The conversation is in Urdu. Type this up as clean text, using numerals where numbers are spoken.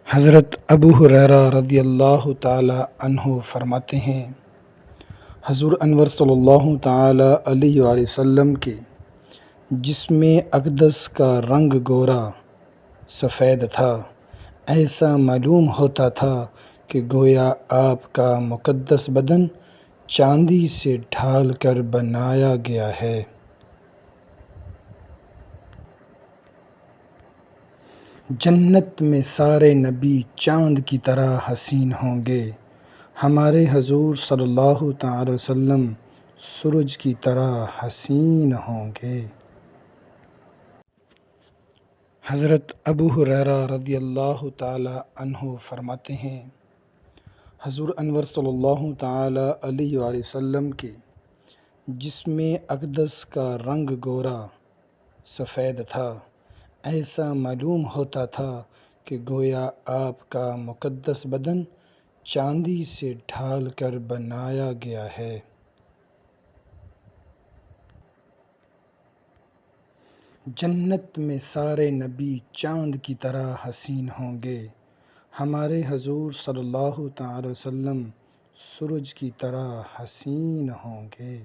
حضرت ابو ہریرہ رضی اللہ تعالی عنہ فرماتے ہیں، حضور انور صلی اللہ تعالی علیہ وآلہ وسلم کے جسم اقدس کا رنگ گورا سفید تھا، ایسا معلوم ہوتا تھا کہ گویا آپ کا مقدس بدن چاندی سے ڈھال کر بنایا گیا ہے۔ جنت میں سارے نبی چاند کی طرح حسین ہوں گے، ہمارے حضور صلی اللہ تعالی وسلم سورج کی طرح حسین ہوں گے۔ حضرت ابو ہریرہ رضی اللہ تعالی عنہ فرماتے ہیں، حضور انور صلی اللہ تعالی علیہ وآلہ وسلم کے جسم اقدس کا رنگ گورا سفید تھا، ایسا معلوم ہوتا تھا کہ گویا آپ کا مقدس بدن چاندی سے ڈھال کر بنایا گیا ہے۔ جنت میں سارے نبی چاند کی طرح حسین ہوں گے، ہمارے حضور صلی اللہ تعالی وسلم سورج کی طرح حسین ہوں گے۔